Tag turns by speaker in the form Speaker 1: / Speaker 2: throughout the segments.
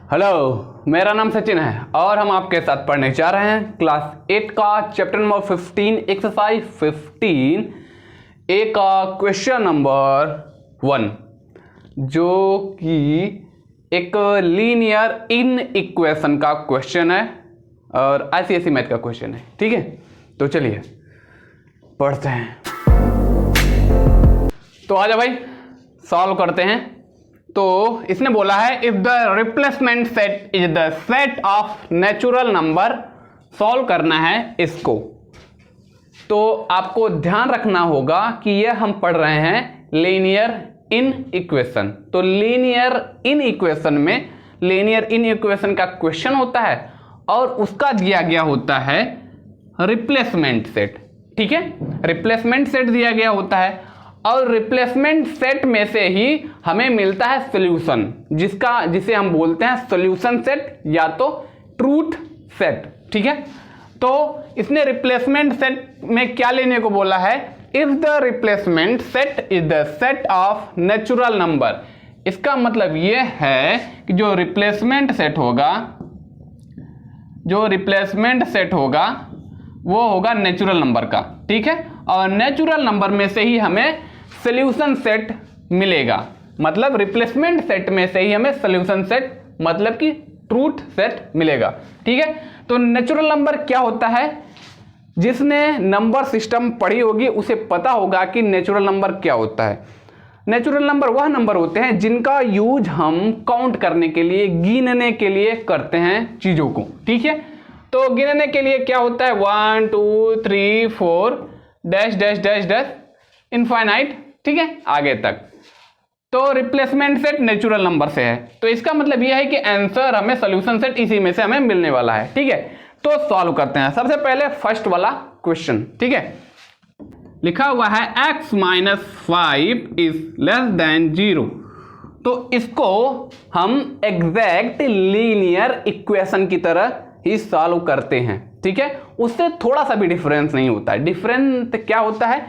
Speaker 1: Hello, मेरा नाम सचिन है और हम आपके साथ पढ़ने जा रहे हैं क्लास 8 का चैप्टर नंबर 15 एक्सरसाइज 15 ए का क्वेश्चन नंबर 1, जो कि एक लीनियर इन इक्वेशन का क्वेश्चन है और आईसीएसई मैथ का क्वेश्चन है। ठीक है, तो चलिए पढ़ते हैं। तो आजा भाई सॉल्व करते हैं। तो इसने बोला है if the replacement set is the set of natural number, solve करना है इसको। तो आपको ध्यान रखना होगा कि यह हम पढ़ रहे हैं लीनियर इन इक्वेशन। तो लीनियर इन इक्वेशन में लीनियर इन इक्वेशन का क्वेश्चन होता है और उसका दिया गया होता है रिप्लेसमेंट सेट। ठीक है, रिप्लेसमेंट सेट दिया गया होता है और रिप्लेसमेंट सेट में से ही हमें मिलता है सॉल्यूशन, जिसे हम बोलते हैं सॉल्यूशन सेट या तो ट्रूथ सेट। ठीक है, तो इसने रिप्लेसमेंट सेट में क्या लेने को बोला है, if the replacement set is the set of natural number. इसका मतलब यह है कि जो रिप्लेसमेंट सेट होगा वो होगा नेचुरल नंबर का। ठीक है, और नेचुरल नंबर में से ही हमें सॉल्यूशन सेट मिलेगा, मतलब रिप्लेसमेंट सेट में से ही हमें सॉल्यूशन सेट मतलब कि ट्रूथ सेट मिलेगा। ठीक है, तो नेचुरल नंबर क्या होता है, जिसने नंबर सिस्टम पढ़ी होगी उसे पता होगा कि नेचुरल नंबर क्या होता है। नेचुरल नंबर वह नंबर होते हैं जिनका यूज हम काउंट करने के लिए, गिनने के लिए करते हैं चीजों को। ठीक है, तो गिनने के लिए क्या होता है 1 2 3 4 dash dash dash dash infinite. ठीक है, आगे तक। तो रिप्लेसमेंट सेट नेचुरल नंबर से है, तो इसका मतलब यह है कि आंसर हमें सॉल्यूशन सेट इसी में से हमें मिलने वाला है। ठीक है, तो सॉल्व करते हैं। सबसे पहले फर्स्ट वाला क्वेश्चन। ठीक है, लिखा हुआ है x - 5 इज लेस देन 0। तो इसको हम एग्जैक्ट लीनियर इक्वेशन की तरह ही सॉल्व करते हैं। ठीक है, उससे थोड़ा सा भी डिफरेंस नहीं होता है। डिफरेंस क्या होता है,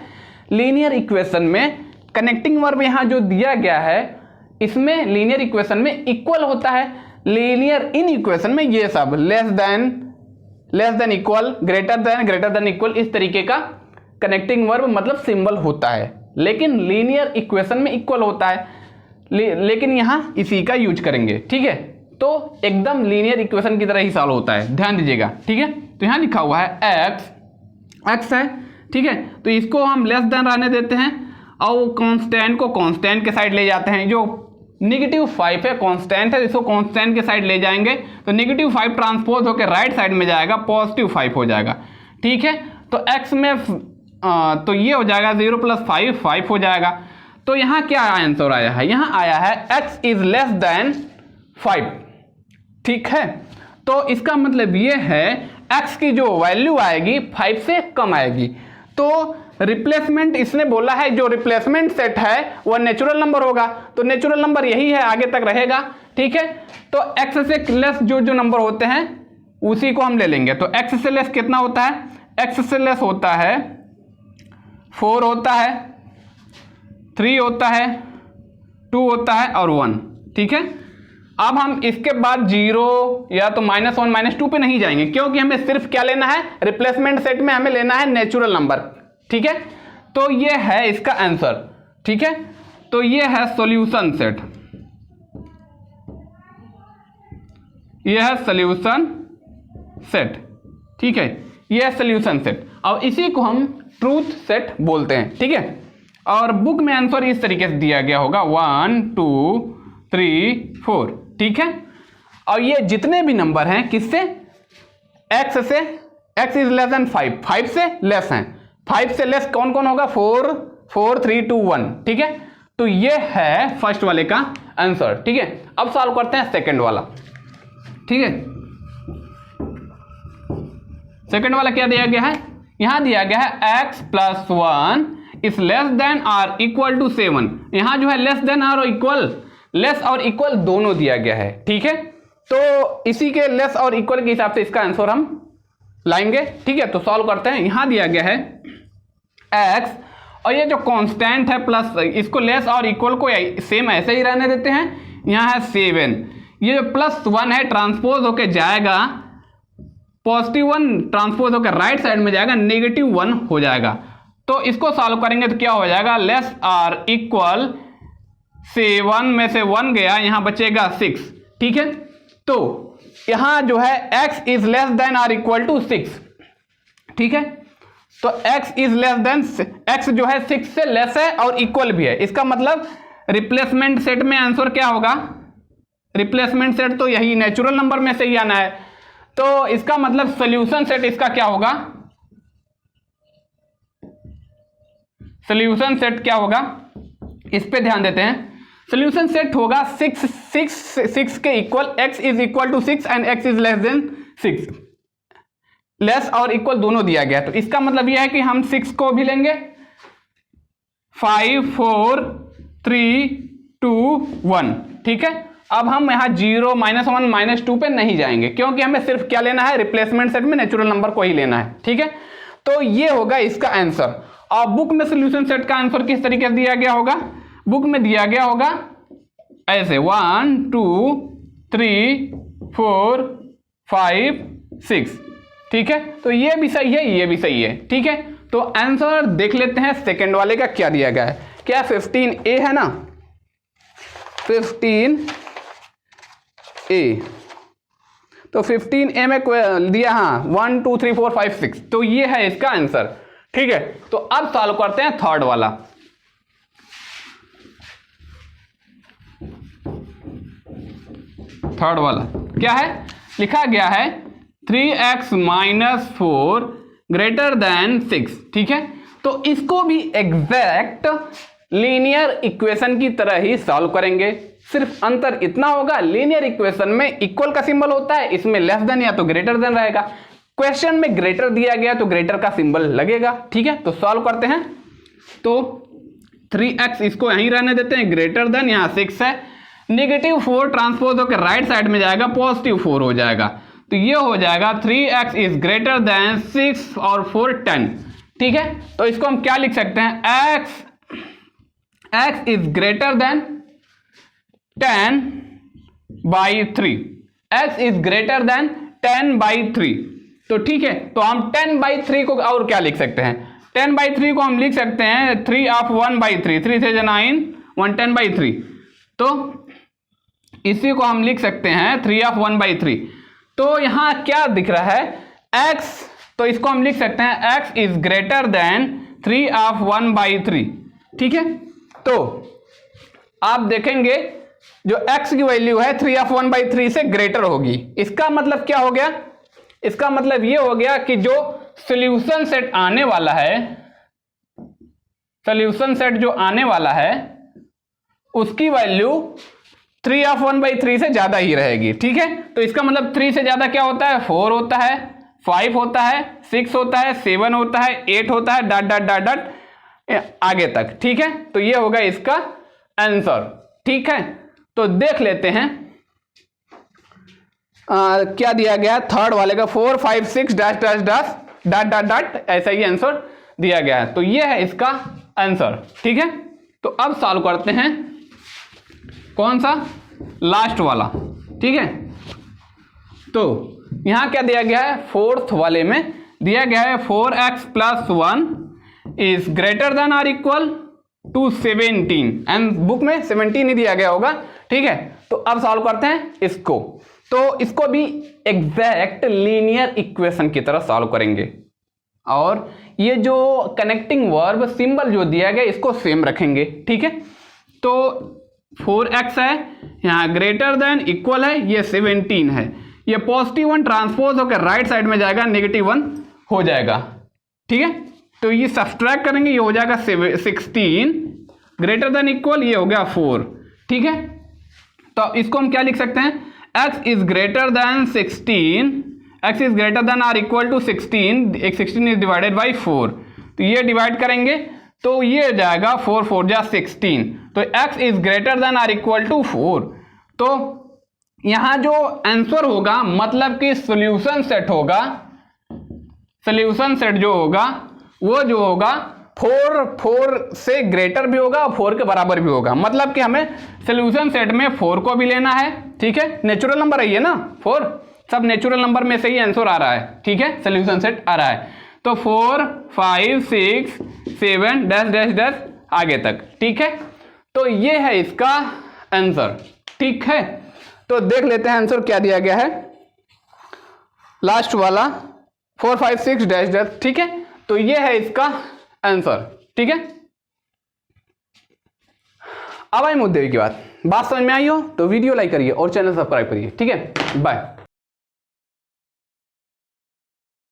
Speaker 1: लीनियर इक्वेशन में कनेक्टिंग वर्ब यहां जो दिया गया है इसमें लीनियर इक्वेशन में इक्वल होता है, लीनियर इन इक्वेशन में ये सब less than equal, greater than equal, इस तरीके का कनेक्टिंग वर्ब मतलब सिंबल होता है। लेकिन लीनियर इक्वेशन में इक्वल होता है, लेकिन यहां इसी का यूज करेंगे। ठीक है, तो एकदम लीनियर इक्वेशन की तरह ही सॉल्व होता है, ध्यान दीजिएगा। ठीक है, तो यहां लिखा हुआ है x है। ठीक है, तो इसको हम लेस देन रहने देते हैं और कांस्टेंट को कांस्टेंट के साइड ले जाते हैं। जो -5 है कांस्टेंट है, इसको कांस्टेंट के साइड ले जाएंगे तो -5 ट्रांसपोज होकर राइट साइड में जाएगा, +5 हो जाएगा। ठीक है, तो x में तो ये हो जाएगा 0 + 5 हो जाएगा। तो यहाँ क्या आंसर आया है, यहाँ आया है x इज लेस देन 5। ठीक है, तो इसका मतलब ये है x की जो वैल्यू आएगी 5 से कम आएगी। तो रिप्लेसमेंट इसने बोला है जो रिप्लेसमेंट सेट है वह नेचुरल नंबर होगा, तो नेचुरल नंबर यही है, आगे तक रहेगा। ठीक है, तो x से लेस जो नंबर होते हैं उसी को हम ले लेंगे। तो x से लेस कितना होता है, x से लेस होता है 4 होता है, 3 होता है, 2 होता है और 1। ठीक है, अब हम इसके बाद 0 या तो -1 -2 पे नहीं जाएंगे, क्योंकि हमें सिर्फ क्या लेना है, रिप्लेसमेंट सेट में हमें लेना है नेचुरल नंबर। ठीक है, तो ये है इसका आंसर। ठीक है, तो ये है सॉल्यूशन सेट, ये है सॉल्यूशन सेट। ठीक है, ये है सॉल्यूशन सेट और इसी को हम ट्रूथ सेट बोलते हैं। ठीक है, और बुक में आंसर इस तरीके से दिया गया होगा 1 2 3 4। ठीक है, और ये जितने भी नंबर हैं किससे, x से, x इज लेस देन 5 से लेस हैं। 5 से लेस कौन कौन होगा, 4 4 3 2 1। ठीक है, तो ये है फर्स्ट वाले का आंसर। ठीक है, अब सॉल्व करते हैं सेकंड वाला। ठीक है, सेकंड वाला क्या दिया गया है, यहां दिया गया है x + 1 इज लेस देन और इक्वल टू 7। यहां जो है लेस देन और इक्वल, लेस और इक्वल दोनों दिया गया है। ठीक है, तो इसी के लेस और इक्वल के हिसाब से इसका आंसर हम लाएंगे। ठीक है, तो सॉल्व करते हैं। यहां दिया गया है x और ये जो कांस्टेंट है प्लस, इसको लेस और इक्वल को सेम ऐसे ही रहने देते हैं। यहाँ है 7, ये जो +1 है ट्रांसपोज होके जाएगा, +1 ट्रांसपोज होकर राइट साइड में जाएगा, -1 हो जाएगा। तो इसको सॉल्व करेंगे तो क्या हो जाएगा, लेस आर इक्वल से 1 में से 1 गया, यहां बचेगा 6। ठीक है, तो यहां जो है x is less than or equal to 6। ठीक है, तो x is less than, x जो है 6 से लेस है और इक्वल भी है। इसका मतलब रिप्लेसमेंट सेट में आंसर क्या होगा, रिप्लेसमेंट सेट तो यही नेचुरल नंबर में से ही आना है, तो इसका मतलब सॉल्यूशन सेट इसका क्या होगा, सॉल्यूशन सेट क्या होगा, इस पे ध्यान देते हैं। सॉल्यूशन सेट होगा 6 के equal, x is equal to 6 and x is less than 6, less और इक्वल दोनों दिया गया। तो इसका मतलब यह है कि हम 6 को भी लेंगे, 5 4 3 2 1। ठीक है, अब हम यहाँ 0 -1 -2 पे नहीं जाएंगे, क्योंकि हमें सिर्फ क्या लेना है, रिप्लेसमेंट सेट में नेचुरल नंबर को ही लेना है। ठीक है, तो ये होगा इसका आंसर। और बुक में सॉल्यूशन सेट का आंसर किस तरीके से दिया गया होगा, बुक में दिया गया होगा ऐसे 1 2 3 4 5 6। ठीक है, तो ये भी सही है, ये भी सही है। ठीक है, तो आंसर देख लेते हैं सेकंड वाले का क्या दिया गया है। क्या 15A है ना, 15A, तो 15A में दिया, हाँ 1 2 3 4 5 6, तो ये है इसका आंसर। ठीक है, तो अब सॉल्व करते हैं थर्ड वाला। थर्ड वाला क्या है, लिखा गया है 3x - 4 ग्रेटर देन 6। ठीक है, तो इसको भी एग्जैक्ट लीनियर इक्वेशन की तरह ही सॉल्व करेंगे, सिर्फ अंतर इतना होगा, लीनियर इक्वेशन में इक्वल का सिंबल होता है, इसमें लेस देन या तो ग्रेटर देन रहेगा। क्वेश्चन में ग्रेटर दिया गया तो ग्रेटर का सिंबल लगेगा। ठीक है, तो सॉल्व करते हैं। तो 3x इसको यहीं रहने देते हैं, ग्रेटर देन, यहाँ 6 है, -4 ट्रांसपोज होकर राइट साइड में जाएगा, +4 हो जाएगा। तो ये हो जाएगा 3x इज ग्रेटर देन 6 और 4 10। ठीक है, तो इसको हम क्या लिख सकते हैं, x is greater then 10/3, x is greater then 10/3। तो ठीक है, तो हम 10/3 को और क्या लिख सकते हैं, 10/3 को हम लिख सकते हैं 3 of 1/3, 3 से 9 1 10/3, तो इसी को हम लिख सकते हैं 3 of 1/3। तो यहां क्या दिख रहा है, x, तो इसको हम लिख सकते हैं x is greater then 3 of 1/3। ठीक है, तो आप देखेंगे जो x की वैल्यू है 3 of 1/3 से ग्रेटर होगी। इसका मतलब क्या हो गया, इसका मतलब ये हो गया कि जो सॉल्यूशन सेट आने वाला है, सॉल्यूशन सेट जो आने वाला है उसकी वैल्यू 3 of 1/3 से ज्यादा ही रहेगी। ठीक है, तो इसका मतलब 3 से ज्यादा क्या होता है, 4 होता है, 5 होता है, 6 होता है, 7 होता है, 8 होता है, डॉट डॉट डॉट डॉट आगे तक। ठीक है, तो ये होगा इसका आंसर। ठीक है, तो देख लेते हैं क्या दिया गया थर्ड वाले का, 4 5 6 dash dash dash dot dot dot, ऐसा ही आंसर दिया गया है। तो ये है इसका आंसर। ठीक है, तो अब सॉल्व करते हैं कौन सा, लास्ट वाला। ठीक है, तो यहां क्या दिया गया है, फोर्थ वाले में दिया गया है 4x + 1 is greater than or equal to 17, and book में 17 ही दिया गया होगा। ठीक है, तो अब सॉल्व करते हैं इसको। तो इसको भी एग्जैक्ट लीनियर इक्वेशन की तरह सॉल्व करेंगे, और ये जो कनेक्टिंग वर्ब सिंबल जो दिया गया इसको सेम रखेंगे। ठीक है, तो 4x है, यहाँ ग्रेटर देन इक्वल है, ये 17 है, ये +1 ट्रांसपोज होकर राइट साइड में जाएगा, -1 हो जाएगा। ठीक है, तो ये सब्सट्रैक्ट करेंगे, ये हो जाएगा 16 ग्रेटर देन इक्वल, ये हो गया 4। ठीक है, तो इसको हम क्या लिख सकते हैं, x is greater than 16, x is greater than or equal to 16, 16 is divided by 4, तो ये डिवाइड करेंगे तो ये हो जाएगा 4 4 जा 16, तो x is greater than or equal to 4। तो यहां जो आंसर होगा, मतलब कि सॉल्यूशन सेट होगा, सॉल्यूशन सेट जो होगा वो जो होगा 4 से ग्रेटर भी होगा और 4 के बराबर भी होगा। मतलब कि हमें सोल्यूशन सेट में 4 को भी लेना है, ठीक है, नेचुरल नंबर है ये ना 4, सब नेचुरल नंबर में से ही आंसर आ रहा है, ठीक है, सोल्यूशन सेट आ रहा है। तो 4 5 6 7 डैश डैश डैश आगे तक, ठीक है। तो ये है इसका आंसर, ठीक है। तो देख लेते हैं आंसर क्या दिया गया है, लास्ट वाला 4 5 6 डैश डैश, ठीक है। तो ये है इसका आंसर, ठीक है। अब आई मुद्दे की बात समझ में आई हो तो वीडियो लाइक करिए और चैनल सब्सक्राइब करिए, ठीक है। बाय।